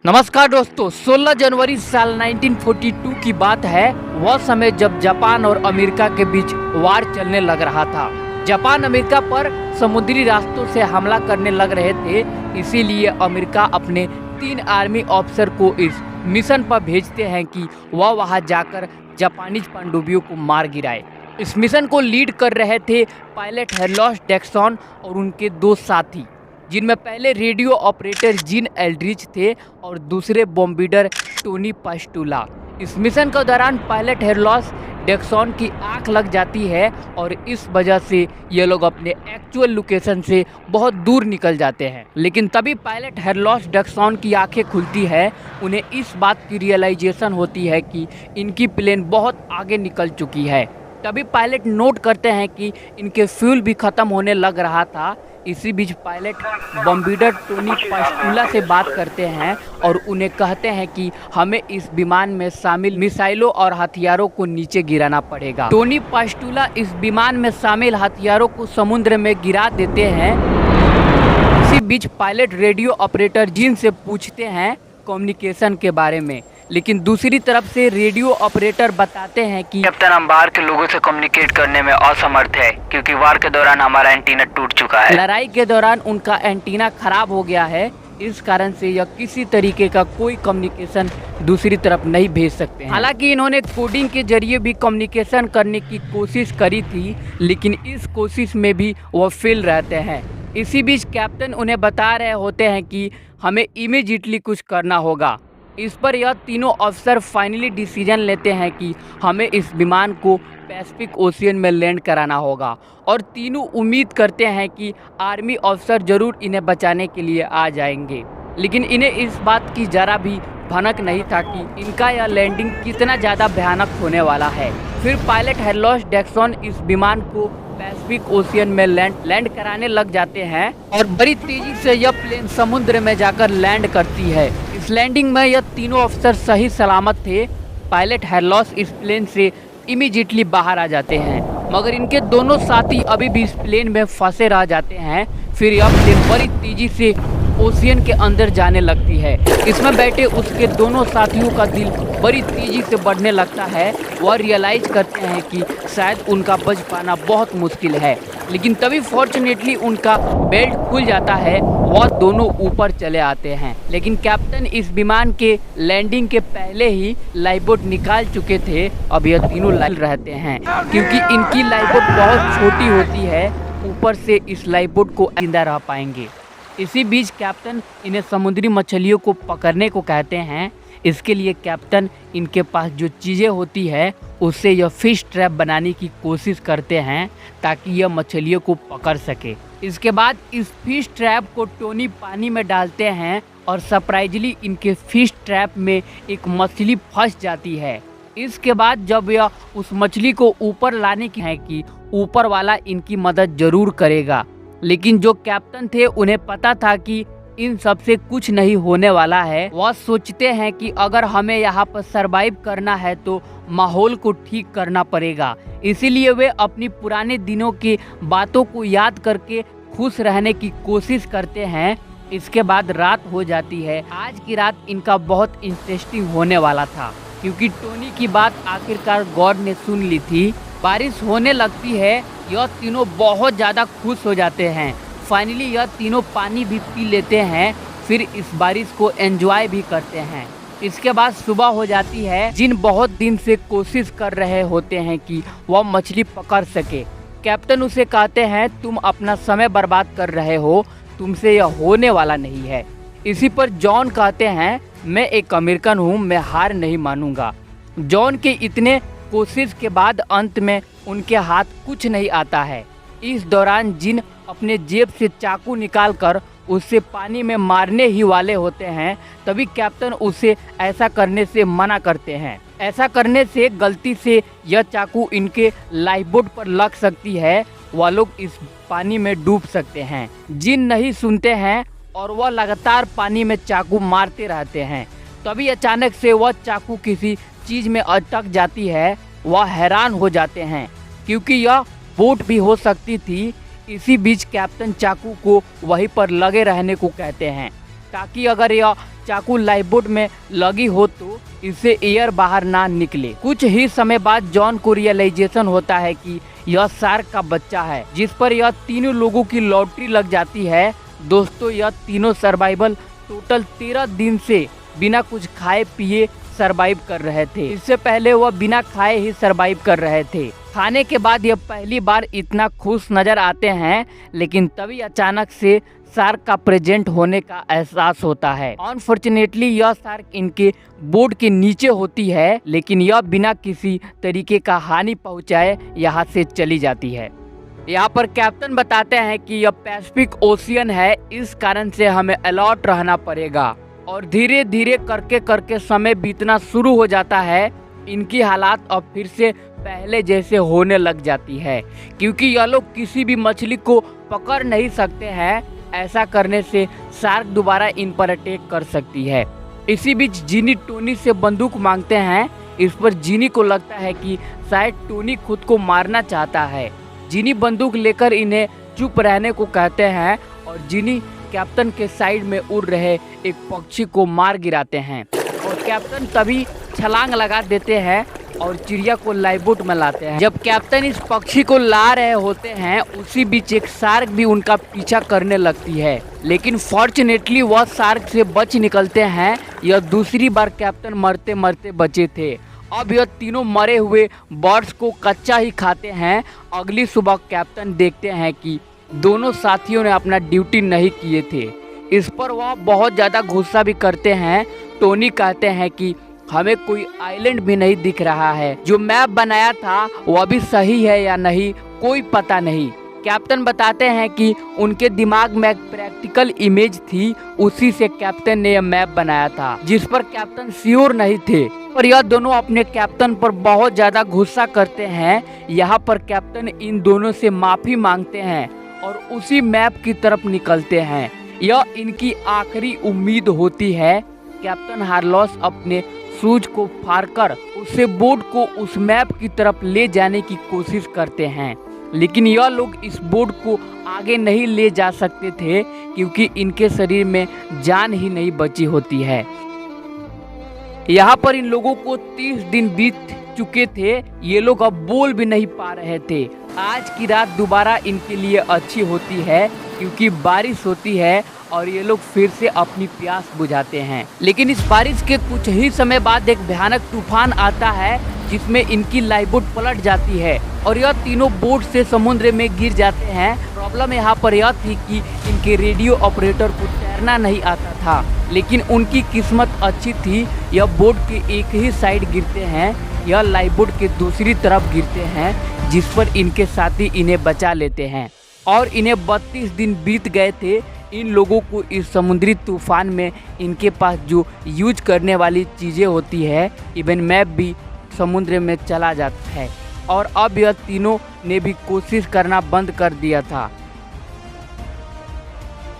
नमस्कार दोस्तों, 16 जनवरी साल 1942 की बात है। वह समय जब जापान और अमेरिका के बीच वार चलने लग रहा था। जापान अमेरिका पर समुद्री रास्तों से हमला करने लग रहे थे, इसीलिए अमेरिका अपने 3 आर्मी ऑफिसर को इस मिशन पर भेजते हैं कि वह वहां जाकर जापानीज पनडुब्बियों को मार गिराए। इस मिशन को लीड कर रहे थे पायलट हेरलॉस जैक्सन और उनके 2 साथी, जिनमें पहले रेडियो ऑपरेटर जीन एल्ड्रिच थे और दूसरे बॉम्बिडर टोनी पास्टुला। इस मिशन के दौरान पायलट हेरलॉस जैक्सन की आंख लग जाती है और इस वजह से ये लोग अपने एक्चुअल लोकेशन से बहुत दूर निकल जाते हैं। लेकिन तभी पायलट हेरलॉस जैक्सन की आंखें खुलती है। उन्हें इस बात की रियलाइजेशन होती है कि इनकी प्लेन बहुत आगे निकल चुकी है। तभी पायलट नोट करते हैं कि इनके फ्यूल भी ख़त्म होने लग रहा था। इसी बीच पायलट बॉम्बिडर टोनी पास्टुला से बात करते हैं और उन्हें कहते हैं कि हमें इस विमान में शामिल मिसाइलों और हथियारों को नीचे गिराना पड़ेगा। टोनी पास्टुला इस विमान में शामिल हथियारों को समुद्र में गिरा देते हैं। इसी बीच पायलट रेडियो ऑपरेटर जीन से पूछते हैं कम्युनिकेशन के बारे में, लेकिन दूसरी तरफ से रेडियो ऑपरेटर बताते हैं कि कैप्टन, हम बाहर के लोगों से कम्युनिकेट करने में असमर्थ है क्योंकि वार के दौरान हमारा एंटीना टूट चुका है। लड़ाई के दौरान उनका एंटीना खराब हो गया है, इस कारण से यह किसी तरीके का कोई कम्युनिकेशन दूसरी तरफ नहीं भेज सकते हैं। हालांकि इन्होंने कोडिंग के जरिए भी कम्युनिकेशन करने की कोशिश करी थी, लेकिन इस कोशिश में भी वह फेल रहते हैं। इसी बीच कैप्टन उन्हें बता रहे होते हैं कि हमें इमीडिएटली कुछ करना होगा। इस पर यह तीनों अफसर फाइनली डिसीजन लेते हैं कि हमें इस विमान को पैसिफिक ओशियन में लैंड कराना होगा और तीनों उम्मीद करते हैं कि आर्मी अफसर जरूर इन्हें बचाने के लिए आ जाएंगे। लेकिन इन्हें इस बात की जरा भी भनक नहीं था कि इनका यह लैंडिंग कितना ज़्यादा भयानक होने वाला है। फिर पायलट हेरलॉस जैक्सन इस विमान को पैसिफिक ओशियन में लैंड कराने लग जाते हैं और बड़ी तेजी से यह प्लेन समुद्र में जाकर लैंड करती है। इस लैंडिंग में यह तीनों अफसर सही सलामत थे। पायलट हेरलॉस इस प्लेन से इमीडिएटली बाहर आ जाते हैं, मगर इनके दोनों साथी अभी भी इस प्लेन में फंसे रह जाते हैं। फिर यह प्लेन बड़ी तेजी से ओशियन के अंदर जाने लगती है। इसमें बैठे उसके दोनों साथियों का दिल बड़ी तेजी से बढ़ने लगता है। वह रियलाइज करते हैं कि शायद उनका बच पाना बहुत मुश्किल है, लेकिन तभी फॉर्चुनेटली उनका बेल्ट खुल जाता है। वह दोनों ऊपर चले आते हैं, लेकिन कैप्टन इस विमान के लैंडिंग के पहले ही लाइफबोट निकाल चुके थे। अब यह तीनों लाइल रहते हैं क्योंकि इनकी लाइफबोट बहुत छोटी होती है। ऊपर से इस लाइफबोट को जिंदा रह पाएंगे। इसी बीच कैप्टन इन्हें समुद्री मछलियों को पकड़ने को कहते हैं। इसके लिए कैप्टन इनके पास जो चीज़ें होती है उससे यह फिश ट्रैप बनाने की कोशिश करते हैं ताकि यह मछलियों को पकड़ सके। इसके बाद इस फिश ट्रैप को टोनी पानी में डालते हैं और सरप्राइजली इनके फिश ट्रैप में एक मछली फंस जाती है। इसके बाद जब यह उस मछली को ऊपर लाने की है कि ऊपर वाला इनकी मदद जरूर करेगा, लेकिन जो कैप्टन थे उन्हें पता था कि इन सब से कुछ नहीं होने वाला है। वह सोचते हैं कि अगर हमें यहाँ पर सरवाइव करना है तो माहौल को ठीक करना पड़ेगा। इसीलिए वे अपनी पुराने दिनों की बातों को याद करके खुश रहने की कोशिश करते हैं। इसके बाद रात हो जाती है। आज की रात इनका बहुत इंटरेस्टिंग होने वाला था क्योंकि टोनी की बात आखिरकार गॉड ने सुन ली थी। बारिश होने लगती है। यह तीनों बहुत ज़्यादा खुश हो जाते हैं। फाइनली यह तीनों पानी भी पी लेते हैं, फिर इस बारिश को एंजॉय भी करते हैं। इसके बाद सुबह हो जाती है। जिन बहुत दिन से कोशिश कर रहे होते हैं कि वह मछली पकड़ सके। कैप्टन उसे कहते हैं तुम अपना समय बर्बाद कर रहे हो, तुमसे यह होने वाला नहीं है। इसी पर जॉन कहते हैं मैं एक अमेरिकन हूँ, मैं हार नहीं मानूंगा। जॉन के इतने कोशिश के बाद अंत में उनके हाथ कुछ नहीं आता है। इस दौरान जिन अपने जेब से चाकू निकालकर उससे पानी में मारने ही वाले होते हैं, तभी कैप्टन उसे ऐसा करने से मना करते हैं। ऐसा करने से गलती से यह चाकू इनके लाइफबोट पर लग सकती है, वह लोग इस पानी में डूब सकते हैं। जिन नहीं सुनते हैं और वह लगातार पानी में चाकू मारते रहते हैं। तभी अचानक से वह चाकू किसी चीज़ में अटक जाती है। वह हैरान हो जाते हैं क्योंकि यह बोट भी हो सकती थी। इसी बीच कैप्टन चाकू को वहीं पर लगे रहने को कहते हैं ताकि अगर यह चाकू लाइफबोट में लगी हो तो इससे एयर बाहर ना निकले। कुछ ही समय बाद जॉन को रियलाइजेशन होता है कि यह शार्क का बच्चा है, जिस पर यह तीनों लोगों की लॉटरी लग जाती है। दोस्तों, यह तीनों सर्वाइवल टोटल 13 दिन से बिना कुछ खाए पिए सरवाइव कर रहे थे। इससे पहले वह बिना खाए ही सरवाइव कर रहे थे। खाने के बाद यह पहली बार इतना खुश नजर आते हैं, लेकिन तभी अचानक से शार्क का प्रेजेंट होने का एहसास होता है। अनफॉर्चुनेटली यह शार्क इनके बोट के नीचे होती है, लेकिन यह बिना किसी तरीके का हानि पहुंचाए यहाँ से चली जाती है। यहाँ पर कैप्टन बताते हैं कि यह पैसिफिक ओशियन है, इस कारण से हमें अलर्ट रहना पड़ेगा। और धीरे धीरे करके समय बीतना शुरू हो जाता है। इनकी हालात अब फिर से पहले जैसे होने लग जाती है, क्योंकि यह लोग किसी भी मछली को पकड़ नहीं सकते हैं। ऐसा करने से शार्क दोबारा इन पर अटैक कर सकती है। इसी बीच जिनी टोनी से बंदूक मांगते हैं। इस पर जिनी को लगता है कि शायद टोनी खुद को मारना चाहता है। जिनी बंदूक लेकर इन्हें चुप रहने को कहते हैं और जिनी कैप्टन के साइड में उड़ रहे एक पक्षी को मार गिराते हैं और कैप्टन तभी छलांग लगा देते हैं और चिड़िया को लाइफबोट में लाते हैं। जब कैप्टन इस पक्षी को ला रहे होते हैं, उसी बीच एक शार्क भी उनका पीछा करने लगती है, लेकिन फॉर्चुनेटली वह शार्क से बच निकलते हैं। यह दूसरी बार कैप्टन मरते मरते बचे थे। अब यह तीनों मरे हुए बर्ड्स को कच्चा ही खाते हैं। अगली सुबह कैप्टन देखते हैं कि दोनों साथियों ने अपना ड्यूटी नहीं किए थे। इस पर वह बहुत ज़्यादा गुस्सा भी करते हैं। टोनी कहते हैं कि हमें कोई आइलैंड भी नहीं दिख रहा है, जो मैप बनाया था वह भी सही है या नहीं कोई पता नहीं। कैप्टन बताते हैं कि उनके दिमाग में एक प्रैक्टिकल इमेज थी, उसी से कैप्टन ने यह मैप बनाया था, जिस पर कैप्टन श्योर नहीं थे। और यह दोनों अपने कैप्टन पर बहुत ज़्यादा गुस्सा करते हैं। यहाँ पर कैप्टन इन दोनों से माफ़ी मांगते हैं और उसी मैप की तरफ निकलते हैं। यह इनकी आखिरी उम्मीद होती है। कैप्टन हार्लोस अपने सूज को फाड़कर उसे बोट को उस मैप की तरफ ले जाने की कोशिश करते हैं, लेकिन यह लोग इस बोट को आगे नहीं ले जा सकते थे, क्योंकि इनके शरीर में जान ही नहीं बची होती है। यहाँ पर इन लोगों को 30 दिन बीत चुके थे। ये लोग अब बोल भी नहीं पा रहे थे। आज की रात दोबारा इनके लिए अच्छी होती है, क्योंकि बारिश होती है और ये लोग फिर से अपनी प्यास बुझाते हैं। लेकिन इस बारिश के कुछ ही समय बाद एक भयानक तूफान आता है, जिसमें इनकी लाइफबोट पलट जाती है और यह तीनों बोट से समुद्र में गिर जाते हैं। प्रॉब्लम यहाँ पर यह थी कि इनके रेडियो ऑपरेटर को तैरना नहीं आता था, लेकिन उनकी किस्मत अच्छी थी। यह बोट के एक ही साइड गिरते हैं, यह लाइफबोट के दूसरी तरफ गिरते हैं, जिस पर इनके साथी इन्हें बचा लेते हैं। और इन्हें 32 दिन बीत गए थे। इन लोगों को इस समुद्री तूफान में इनके पास जो यूज करने वाली चीज़ें होती है, इवन मैप भी समुद्र में चला जाता है। और अब यह तीनों ने भी कोशिश करना बंद कर दिया था।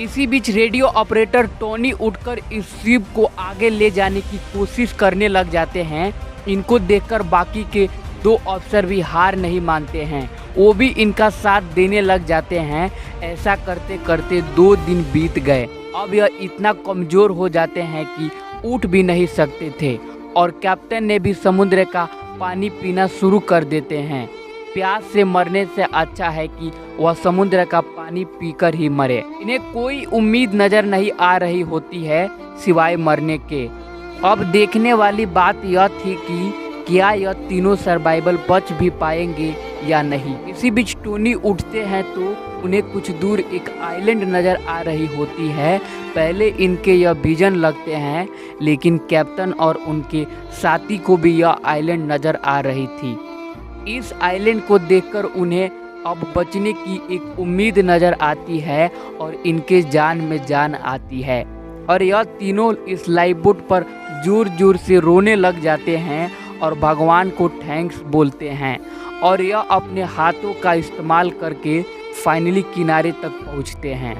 इसी बीच रेडियो ऑपरेटर टोनी उठकर इस शिप को आगे ले जाने की कोशिश करने लग जाते हैं। इनको देखकर बाकी के 2 अफसर भी हार नहीं मानते हैं, वो भी इनका साथ देने लग जाते हैं। ऐसा करते करते 2 दिन बीत गए। अब यह इतना कमज़ोर हो जाते हैं कि उठ भी नहीं सकते थे और कैप्टन ने भी समुद्र का पानी पीना शुरू कर देते हैं। प्यास से मरने से अच्छा है कि वह समुद्र का पानी पीकर ही मरे। इन्हें कोई उम्मीद नज़र नहीं आ रही होती है सिवाय मरने के। अब देखने वाली बात यह थी कि क्या यह तीनों सर्वाइवल बच भी पाएंगे या नहीं। इसी बीच टोनी उठते हैं तो उन्हें कुछ दूर एक आइलैंड नज़र आ रही होती है। पहले इनके यह विजन लगते हैं, लेकिन कैप्टन और उनके साथी को भी यह आइलैंड नज़र आ रही थी। इस आइलैंड को देखकर उन्हें अब बचने की एक उम्मीद नज़र आती है और इनके जान में जान आती है। और यह तीनों इस लाइफबोट पर जोर जोर से रोने लग जाते हैं और भगवान को थैंक्स बोलते हैं। और यह अपने हाथों का इस्तेमाल करके फाइनली किनारे तक पहुंचते हैं।